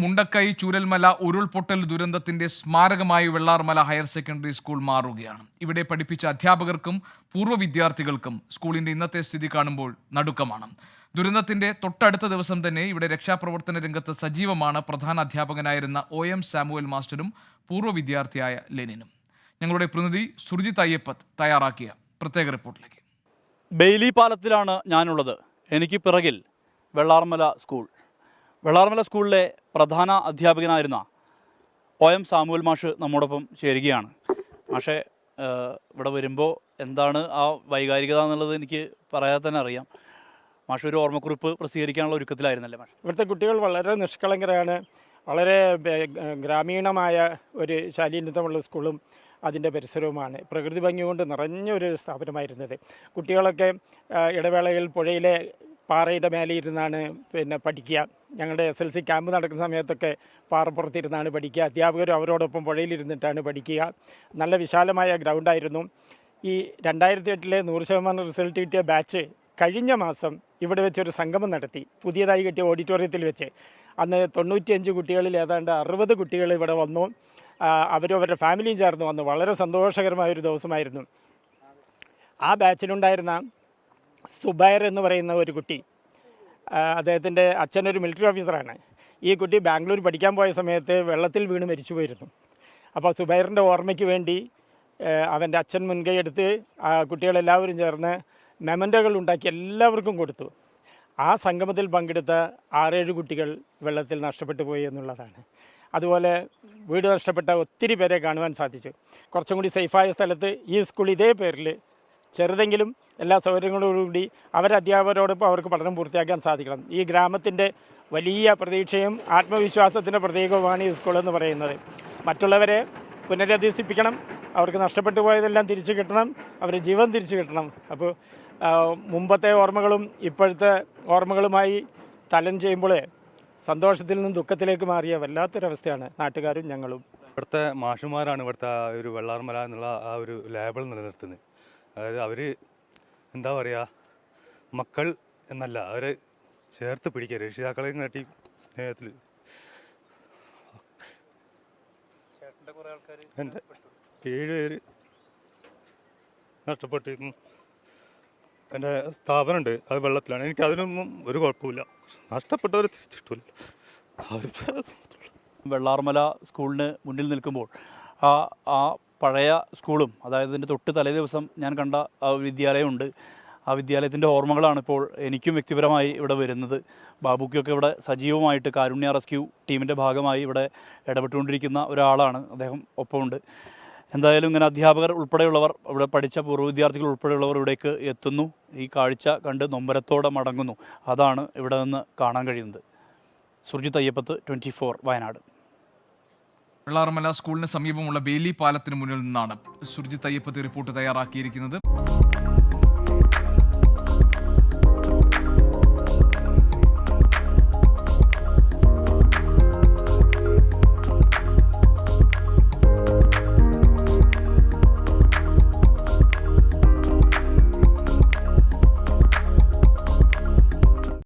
മുണ്ടക്കൈ ചൂരൽമല ഉരുൾപൊട്ടൽ ദുരന്തത്തിന്റെ സ്മാരകമായി Vellarmala higher secondary school മാറുകയാണ്. ഇവിടെ പഠിപ്പിച്ച അധ്യാപകർക്കും പൂർവ്വ വിദ്യാർത്ഥികൾക്കും സ്കൂളിന്റെ ഇന്നത്തെ സ്ഥിതി കാണുമ്പോൾ നടുക്കമാണ്. ദുരന്തത്തിന്റെ തൊട്ടടുത്ത ദിവസം തന്നെ ഇവിടെ രക്ഷാപ്രവർത്തന രംഗത്ത് സജീവമാണ് പ്രധാന അധ്യാപകനായിരുന്ന OM സാമുവൽ മാസ്റ്ററും പൂർവ്വ വിദ്യാർത്ഥിയായ ലെനിനും. ഞങ്ങളുടെ പ്രതിനിധി സുർജിത് അയ്യപ്പത്ത് തയ്യാറാക്കിയ പ്രത്യേക റിപ്പോർട്ടിലേക്ക്. ബെയിലി പാലത്തിലാണ് ഞാനുള്ളത്. എനിക്ക് പിറകിൽ വെള്ളാർമല സ്കൂൾ. വെള്ളാർമല സ്കൂളിലെ പ്രധാന അധ്യാപകനായിരുന്ന OM സാമുവൽ മാഷ് നമ്മോടൊപ്പം ചേരുകയാണ്. മാഷെ, ഇവിടെ വരുമ്പോൾ എന്താണ് ആ വൈകാരികത എന്നുള്ളത് എനിക്ക് പറയാതെ തന്നെ അറിയാം. മാഷ് ഒരു ഓർമ്മക്കുറിപ്പ് പ്രസിദ്ധീകരിക്കാനുള്ള ഒരുക്കത്തിലായിരുന്നല്ലേ മാഷ്? ഇവിടുത്തെ കുട്ടികൾ വളരെ നിഷ്കളങ്കരാണ്. വളരെ ഗ്രാമീണമായ ഒരു ശാലീനതമുള്ള സ്കൂളും അതിൻ്റെ പരിസരവുമാണ്. പ്രകൃതി ഭംഗി കൊണ്ട് നിറഞ്ഞൊരു സ്ഥാപനമായിരുന്നത്. കുട്ടികളൊക്കെ ഇടവേളയിൽ പുഴയിലെ പാറയുടെ മേലെ ഇരുന്നാണ് പഠിക്കുക. ഞങ്ങളുടെ SLC ക്യാമ്പ് നടക്കുന്ന സമയത്തൊക്കെ പാറപ്പുറത്തിരുന്നാണ് പഠിക്കുക. അധ്യാപകരും അവരോടൊപ്പം പുഴയിലിരുന്നിട്ടാണ് പഠിക്കുക. നല്ല വിശാലമായ ഗ്രൗണ്ടായിരുന്നു. ഈ 2008 100% റിസൾട്ട് കിട്ടിയ ബാച്ച് കഴിഞ്ഞ മാസം ഇവിടെ വെച്ചൊരു സംഗമം നടത്തി, പുതിയതായി കിട്ടിയ ഓഡിറ്റോറിയത്തിൽ വെച്ച്. അന്ന് 95 കുട്ടികളിൽ ഏതാണ്ട് 60 കുട്ടികൾ ഇവിടെ വന്നു. അവരും അവരുടെ ഫാമിലിയും ചേർന്ന് വന്നു. വളരെ സന്തോഷകരമായൊരു ദിവസമായിരുന്നു. ആ ബാച്ചിലുണ്ടായിരുന്ന സുബൈർ എന്ന് പറയുന്ന ഒരു കുട്ടി, അദ്ദേഹത്തിൻ്റെ അച്ഛനൊരു മിലിറ്ററി ഓഫീസറാണ്. ഈ കുട്ടി ബാംഗ്ലൂർ പഠിക്കാൻ പോയ സമയത്ത് വെള്ളത്തിൽ വീണ് മരിച്ചു പോയിരുന്നു. അപ്പോൾ സുബൈറിൻ്റെ ഓർമ്മയ്ക്ക് വേണ്ടി അവൻ്റെ അച്ഛൻ മുൻകൈ എടുത്ത് കുട്ടികളെല്ലാവരും ചേർന്ന് മെമൻറ്റോകൾ ഉണ്ടാക്കി എല്ലാവർക്കും കൊടുത്തു. ആ സംഗമത്തിൽ പങ്കെടുത്ത 6-7 കുട്ടികൾ വെള്ളത്തിൽ നഷ്ടപ്പെട്ടു പോയി എന്നുള്ളതാണ്. അതുപോലെ വീട് നഷ്ടപ്പെട്ട ഒത്തിരി പേരെ കാണുവാൻ സാധിച്ചു. കുറച്ചും കൂടി സേഫായ സ്ഥലത്ത് ഈ സ്കൂൾ ഇതേ പേരിൽ ചെറുതെങ്കിലും എല്ലാ സൗകര്യങ്ങളോടുകൂടി അധ്യാപകരോടൊപ്പം അവർക്ക് പഠനം പൂർത്തിയാക്കാൻ സാധിക്കണം. ഈ ഗ്രാമത്തിൻ്റെ വലിയ പ്രതീക്ഷയും ആത്മവിശ്വാസത്തിൻ്റെ പ്രതീകവുമാണ് ഈ സ്കൂളെന്ന് പറയുന്നത്. മറ്റുള്ളവരെ പുനരധിവസിപ്പിക്കണം, അവർക്ക് നഷ്ടപ്പെട്ടു പോയതെല്ലാം തിരിച്ചു കിട്ടണം, അവരുടെ ജീവൻ തിരിച്ചു കിട്ടണം. അപ്പോൾ മുമ്പത്തെ ഓർമ്മകളും ഇപ്പോഴത്തെ ഓർമ്മകളുമായി തലം ചെയ്യുമ്പോൾ സന്തോഷത്തിൽ നിന്നും ദുഃഖത്തിലേക്ക് മാറിയ വല്ലാത്തൊരവസ്ഥയാണ് നാട്ടുകാരും ഞങ്ങളും. ഇവിടുത്തെ മാഷുമാരാണ് ഇവിടുത്തെ ഒരു വെള്ളാർമല എന്നുള്ള ആ ഒരു ലേബൽ നിലനിർത്തുന്നത്. അതായത് അവർ എന്താ പറയുക, മക്കൾ എന്നല്ല, അവരെ ചേർത്ത് പിടിക്കുക, രക്ഷിതാക്കളെയും കാട്ടി സ്നേഹത്തിൽ. എൻ്റെ 7 പേര് നഷ്ടപ്പെട്ടിരുന്നു. എൻ്റെ സ്ഥാപനമുണ്ട്, അത് വെള്ളത്തിലാണ്. എനിക്ക് അതിനൊന്നും ഒരു കുഴപ്പമില്ല. നഷ്ടപ്പെട്ടവരെ തിരിച്ചിട്ടില്ല. വെള്ളാർമല സ്കൂളിന് മുന്നിൽ നിൽക്കുമ്പോൾ ആ പഴയ സ്കൂളും, അതായത് ഇതിൻ്റെ തൊട്ട് തലേ ദിവസം ഞാൻ കണ്ട ആ വിദ്യാലയമുണ്ട്. ആ വിദ്യാലയത്തിൻ്റെ ഓർമ്മകളാണ് ഇപ്പോൾ എനിക്കും വ്യക്തിപരമായി ഇവിടെ വരുന്നത്. ബാബുക്കൊക്കെ ഇവിടെ സജീവമായിട്ട് കാരുണ്യ റെസ്ക്യൂ ടീമിൻ്റെ ഭാഗമായി ഇവിടെ ഇടപെട്ടുകൊണ്ടിരിക്കുന്ന ഒരാളാണ്. അദ്ദേഹം ഒപ്പമുണ്ട്. എന്തായാലും ഇങ്ങനെ അധ്യാപകർ ഉൾപ്പെടെയുള്ളവർ, ഇവിടെ പഠിച്ച പൂർവ്വ വിദ്യാർത്ഥികൾ ഉൾപ്പെടെയുള്ളവർ ഇവിടേക്ക് എത്തുന്നു. ഈ കാഴ്ച കണ്ട് നൊമ്പരത്തോടെ മടങ്ങുന്നു. അതാണ് ഇവിടെ നിന്ന് കാണാൻ കഴിയുന്നത്. സുർജിത് അയ്യപ്പത്ത്, 24 വയനാട്. വെള്ളാർമല സ്കൂളിന് സമീപമുള്ള ബെയിലി പാലത്തിന് മുന്നിൽ നിന്നാണ് സുർജിത് അയ്യപ്പത്ത് റിപ്പോർട്ട് തയ്യാറാക്കിയിരിക്കുന്നത്.